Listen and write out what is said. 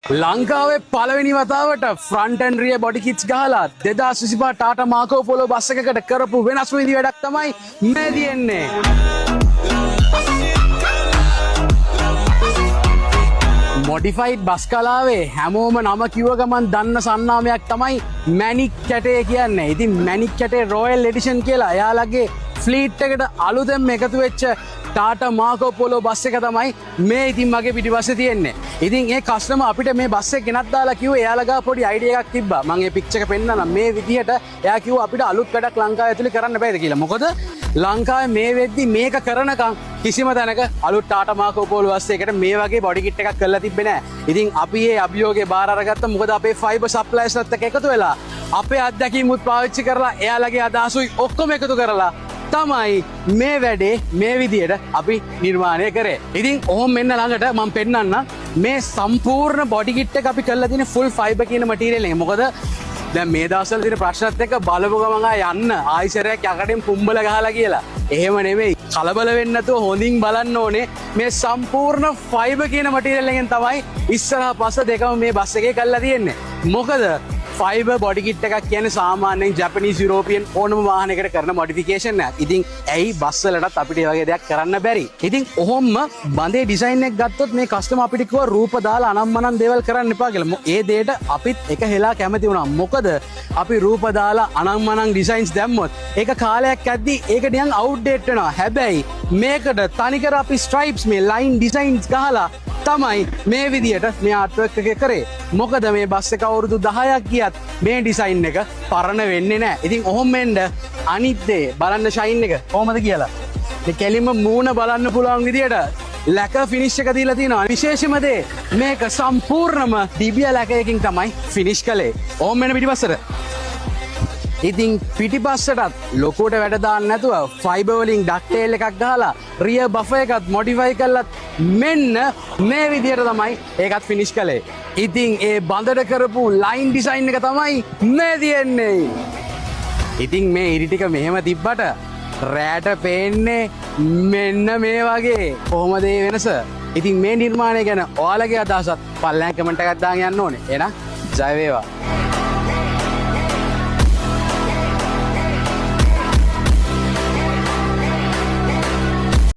ලංකාවේ පළවෙනි වතාවට front and rear body kits ගහලා 2025 ටාටා මාකෝ පොලෝ බස් එකකට කරපු වෙනස් විදි වැඩක් තමයි මේ තියෙන්නේ. මොඩිෆයිඩ් බස් කලාවේ හැමෝම නම කිව්ව ගමන් දන්න සන්නාමයක් තමයි මැනික් කැටේ කියන්නේ. ඉතින් මැනික් කැටේ රොයල් එඩිෂන් කියලා එයාලගේ ෆ්ලීට් එකට අලුතෙන්ම එකතු වෙච්ච ටාටා මාකෝ පොලෝ බස් එක තමයි මේ ඉතින් මගේ පිටිපස්සේ තියෙන්නේ. ඉතින් ඒ කස්ටමර් අපිට මේ බස් එක ගෙනත් දාලා කිව්වේ එයාලා ගාව පොඩි අයිඩියා එකක් තිබ්බා. මම මේ පික්චර් එක පෙන්නන්නම්. මේ විදිහට එයා කිව්වා අපිට අලුත් වැඩක් ලංකාව ඇතුලේ කරන්න බෑද කියලා. මොකද ලංකාවේ මේ වෙද්දි මේක කරනකම් කිසිම තැනක අලුත් ටාටා මාකෝ පොලෝ බස් එකකට මේ වගේ බොඩි කිට් එකක් කරලා තිබ්බේ නෑ. ඉතින් අපි මේ අභියෝගේ බාර අරගත්තා. මොකද අපේ ෆයිබර් සප්ලයර්ස්ලත් එක්ක එකතු වෙලා අපේ අත්දැකීමුත් පාවිච්චි කරලා එයාලගේ අදහසුයි ඔක්කොම එකතු කරලා තමයි මේ වැඩේ මේ විදියට අපි නිර්මාණය කරේ. ඉතින් ඔහොම මෙන්න ළඟට මම පෙන්නන්න මේ සම්පූර්ණ බොඩි කිට් එක අපි කරලා තියෙන ෆුල් ෆයිබර් කියන මටීරියල් එක. මොකද දැන් මේ දවස්වල තියෙන ප්‍රශ්නත් එක්ක බලපු ගමන් යන්න ආයිසරයක් යකඩෙන් පුම්බල ගහලා කියලා. එහෙම නෙමෙයි. කලබල වෙන්නේ නැතුව හොඳින් බලන්න ඕනේ මේ සම්පූර්ණ ෆයිබර් කියන මටීරියල් එකෙන් තමයි ඉස්සරහා පස්ස දෙකම මේ බස් එකේ කරලා තියෙන්නේ. මොකද ෆයිබර් බොඩි කිට් එකක් කියන්නේ සාමාන්‍යයෙන් ජපනීස් යුරෝපියන් ඕනම වාහනයකට කරන මොඩිෆිකේෂන් එකක්. ඉතින් ඇයි බස් වලටත් අපිට මේ වගේ දෙයක් කරන්න බැරි? ඉතින් ඔහොම බඳේ ඩිසයින් එක ගත්තොත් මේ කස්ටමර් අපිට කිව්වා රූප දාලා අනම්මනම් දේවල් කරන්න එපා කියලා. ඒ දෙයට අපිත් එක හෙලා කැමති වුණා. මොකද අපි රූප දාලා අනම්මනම් ඩිසයින්ස් දැම්මොත් ඒක කාලයක් ඇද්දි ඒක නිකන් අවුට්ඩේට් වෙනවා. හැබැයි මේකට තනිකර අපි ස්ට්‍රයිප්ස් මේ ලයින් ඩිසයින්ස් ගහලා තමයි මේ විදියට මේ ආර්ට්වර්ක් එක කරේ. මොකද මේ බස් එක අවුරුදු 10ක් ගියත් මේ ඩිසයින් එක පරණ වෙන්නේ නැහැ. ඉතින් ඔහොම වෙන්න අනිත් දේ බලන්න ෂයින් එක කොහමද කියලා. මේ කෙලින්ම මූණ බලන්න පුළුවන් විදියට ලැක ෆිනිෂ් එක දීලා තියෙනවා. විශේෂම දේ මේක සම්පූර්ණම ඩිබියා ලැකයකින් තමයි ෆිනිෂ් කළේ. ඔහොම වෙන පිටිපස්සට. ඉතින් පිටිපස්සටත් ලොකුවට වැඩ දාන්න නැතුව ෆයිබර් වලින් ඩක්ටේල් එකක් ගහලා රියර් බෆර් එකත් මොඩිෆයි කරලත් මෙන්න මේ විදියට තමයි ඒකත් ෆිනිෂ් කළේ. ඉතින් ඒ බඳට කරපු ලයින් ඩිසයින් එක තමයි මේ තියෙන්නේ. ඉතින් මේ ඉරි ටික මෙහෙම තිබ්බට රෑට පේන්නේ මෙන්න මේ වගේ. කොහොමද මේ වෙනස? ඉතින් මේ නිර්මාණය ගැන ඔයාලගේ අදහසත් පල්ලෙහාන් කමෙන්ට් එකක් දාන්න යන්න ඕනේ. එහෙනම් ජය වේවා.